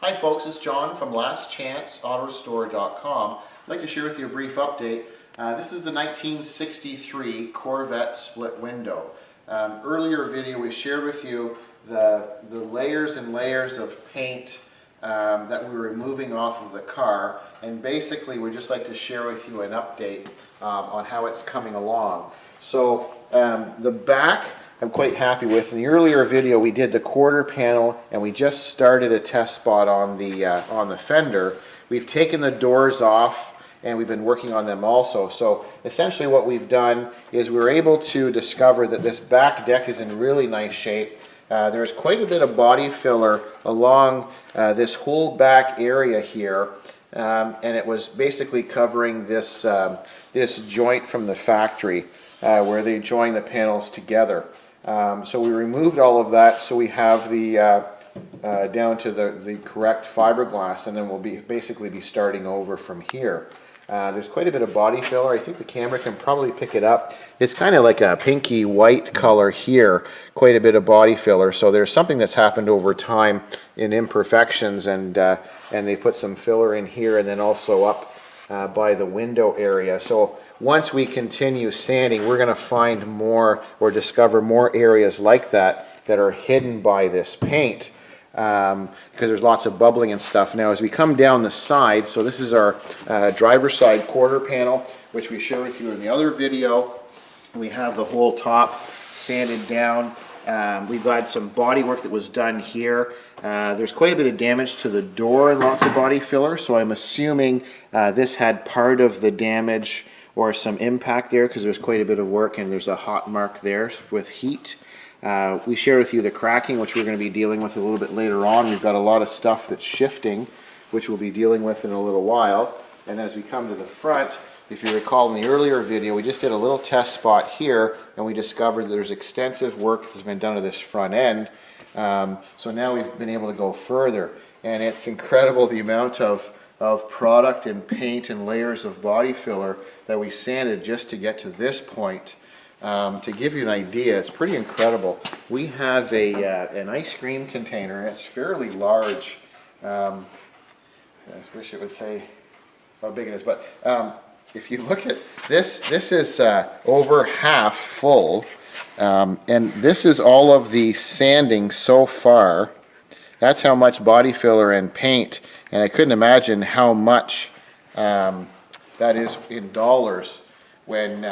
Hi folks, it's John from lastchanceautorestore.com. I'd like to share with you a brief update. This is the 1963 Corvette split window. Earlier video we shared with you the layers and layers of paint that we were removing off of the car, and basically we'd just like to share with you an update on how it's coming along. So the back I'm quite happy with. In the earlier video we did the quarter panel and we just started a test spot on the fender. We've taken the doors off and we've been working on them also. So essentially what we've done is we were able to discover that this back deck is in really nice shape. There's quite a bit of body filler along this whole back area here, and it was basically covering this joint from the factory where they join the panels together. So we removed all of that, so we have the down to the correct fiberglass, and then we'll basically be starting over from here. There's quite a bit of body filler. I think the camera can probably pick it up. It's kind of like a pinky white color here, quite a bit of body filler. So there's something that's happened over time in imperfections, and they put some filler in here and then also up by the window area. So once we continue sanding, we're going to find more or discover more areas like that are hidden by this paint, because there's lots of bubbling and stuff. Now as we come down the side, so this is our driver's side quarter panel, which we shared with you in the other video. We have the whole top sanded down. We've got some body work that was done here. There's quite a bit of damage to the door and lots of body filler, so I'm assuming this had part of the damage or some impact there, because there's quite a bit of work and there's a hot mark there with heat. We share with you the cracking, which we're going to be dealing with a little bit later on. We've got a lot of stuff that's shifting, which we'll be dealing with in a little while. And as we come to the front, if you recall in the earlier video, we just did a little test spot here and we discovered that there's extensive work that's been done to this front end. So now we've been able to go further, and it's incredible the amount of product and paint and layers of body filler that we sanded just to get to this point. To give you an idea, it's pretty incredible. We have an ice cream container, and it's fairly large. I wish it would say how big it is, but if you look at this, this is over half full, and this is all of the sanding so far. That's how much body filler and paint, and I couldn't imagine how much that is in dollars when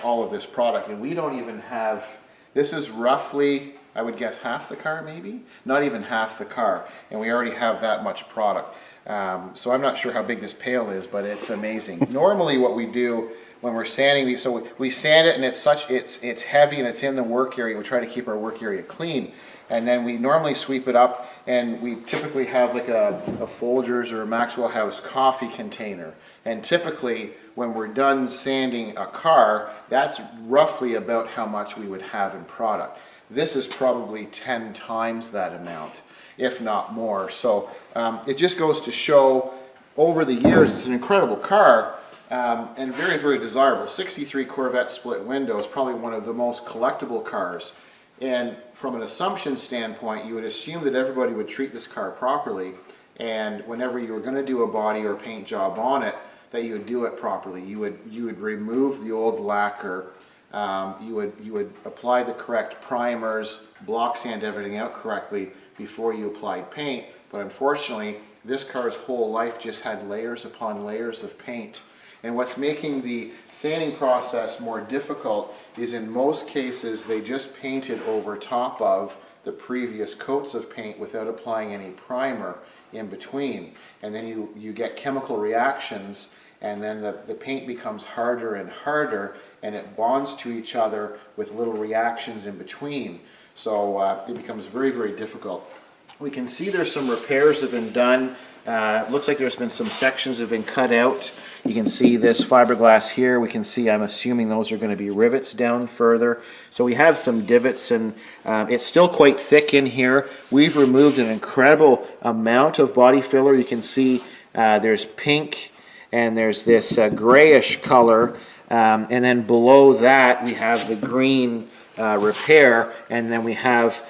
all of this product, and we don't even have, this is roughly, I would guess, half the car maybe? Not even half the car, and we already have that much product. So I'm not sure how big this pail is, but it's amazing. Normally what we do when we're sanding these, so we sand it and it's heavy and it's in the work area. We try to keep our work area clean, and then we normally sweep it up, and we typically have like a Folgers or a Maxwell House coffee container. And typically when we're done sanding a car, that's roughly about how much we would have in product. This is probably 10 times that amount, if not more. So it just goes to show, over the years, it's an incredible car, and very, very desirable. 63 Corvette split window is probably one of the most collectible cars. And from an assumption standpoint, you would assume that everybody would treat this car properly, and whenever you were going to do a body or paint job on it, that you would do it properly. You would remove the old lacquer, you would apply the correct primers, block sand everything out correctly before you applied paint. But unfortunately, this car's whole life just had layers upon layers of paint. And what's making the sanding process more difficult is, in most cases, they just painted over top of the previous coats of paint without applying any primer in between. And then you get chemical reactions, and then the paint becomes harder and harder, and it bonds to each other with little reactions in between. So it becomes very, very difficult. We can see there's some repairs have been done. It looks like there's been some sections that have been cut out. You can see this fiberglass here. We can see, I'm assuming those are going to be rivets down further. So we have some divots, and it's still quite thick in here. We've removed an incredible amount of body filler. You can see there's pink and there's this grayish color and then below that we have the green repair, and then we have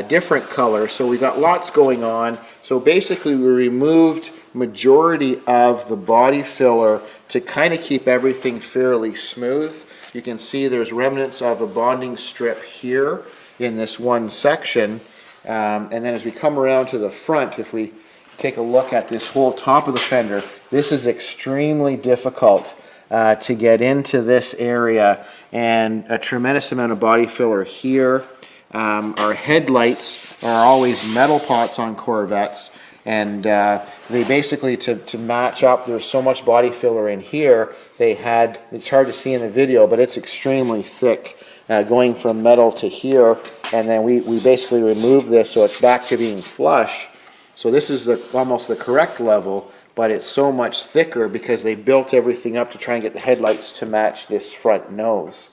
different colors. So we got lots going on. So basically we removed majority of the body filler to kind of keep everything fairly smooth. You can see there's remnants of a bonding strip here in this one section, and then as we come around to the front, if we take a look at this whole top of the fender, this is extremely difficult to get into this area, and a tremendous amount of body filler here. Our headlights are always metal pots on Corvettes, and they basically, to match up, there's so much body filler in here, they had, it's hard to see in the video, but it's extremely thick, going from metal to here, and then we basically removed this so it's back to being flush. So this is almost the correct level, but it's so much thicker because they built everything up to try and get the headlights to match this front nose.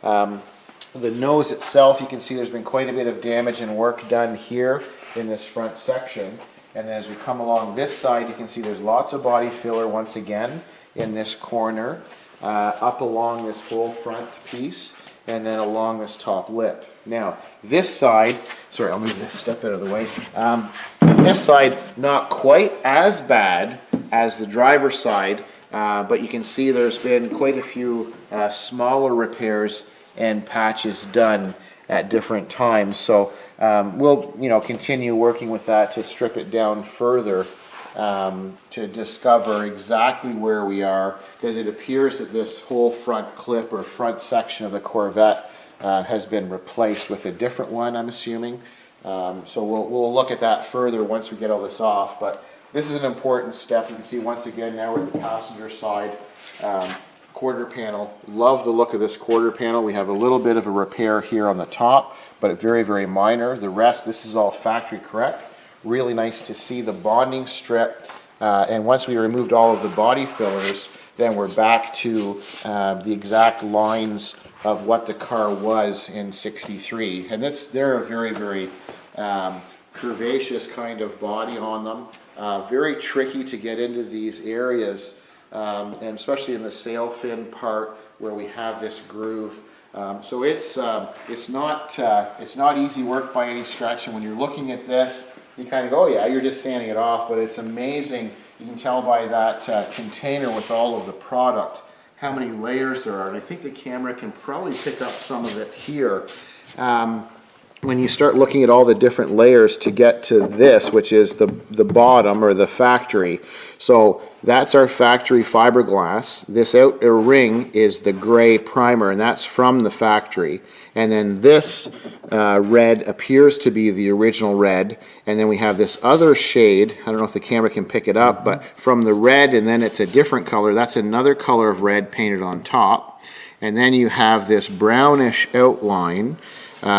The nose itself, you can see there's been quite a bit of damage and work done here in this front section. And then as we come along this side, you can see there's lots of body filler once again in this corner, up along this whole front piece, and then along this top lip. Now, this side, sorry, I'll move this step out of the way. This side, not quite as bad as the driver's side, but you can see there's been quite a few smaller repairs and patches done at different times. So we'll, continue working with that to strip it down further, to discover exactly where we are, because it appears that this whole front clip or front section of the Corvette has been replaced with a different one, I'm assuming. So we'll look at that further once we get all this off, but this is an important step. You can see once again now we're at the passenger side quarter panel. Love the look of this quarter panel. We have a little bit of a repair here on the top, but very, very minor. The rest, this is all factory correct. Really nice to see the bonding strip, and once we removed all of the body fillers, then we're back to the exact lines of what the car was in '63, and they're a very, very curvaceous kind of body on them. Very tricky to get into these areas, and especially in the sail fin part where we have this groove. So it's not easy work by any stretch, and when you're looking at this, you kind of go, oh yeah, you're just sanding it off, but it's amazing. You can tell by that container with all of the product how many layers there are, and I think the camera can probably pick up some of it here. When you start looking at all the different layers to get to this, which is the bottom or the factory. So that's our factory fiberglass. This outer ring is the gray primer, and that's from the factory. And then this red appears to be the original red. And then we have this other shade, I don't know if the camera can pick it up, but from the red, and then it's a different color. That's another color of red painted on top. And then you have this brownish outline,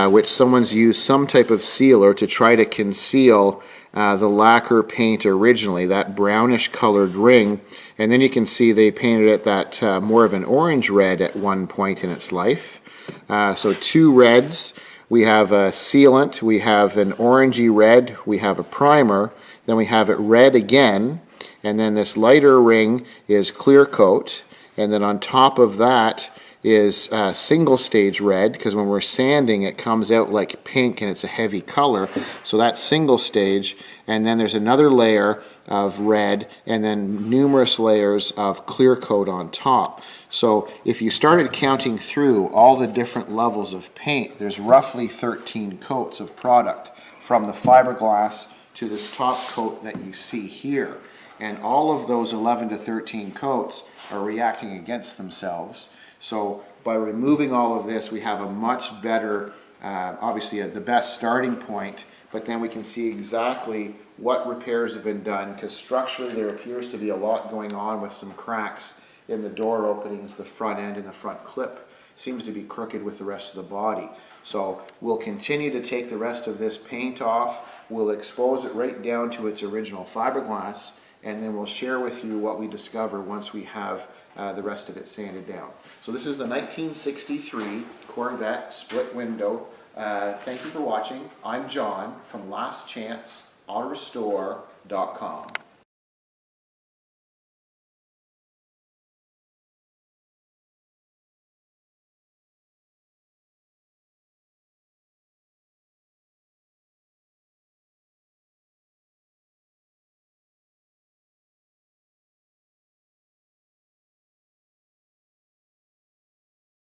which someone's used some type of sealer to try to conceal the lacquer paint originally, that brownish colored ring. And then you can see they painted it that more of an orange red at one point in its life. So two reds. We have a sealant, we have an orangey red, we have a primer, then we have it red again, and then this lighter ring is clear coat, and then on top of that is single stage red, because when we're sanding it comes out like pink and it's a heavy color, so that's single stage. And then there's another layer of red, and then numerous layers of clear coat on top. So if you started counting through all the different levels of paint, there's roughly 13 coats of product from the fiberglass to this top coat that you see here. And all of those 11 to 13 coats are reacting against themselves. So by removing all of this, we have a much better, obviously the best starting point, but then we can see exactly what repairs have been done, because structurally there appears to be a lot going on with some cracks in the door openings, the front end and the front clip seems to be crooked with the rest of the body. So we'll continue to take the rest of this paint off, we'll expose it right down to its original fiberglass, and then we'll share with you what we discover once we have the rest of it sanded down. So this is the 1963 Corvette split window. Thank you for watching. I'm John from lastchanceautorestore.com.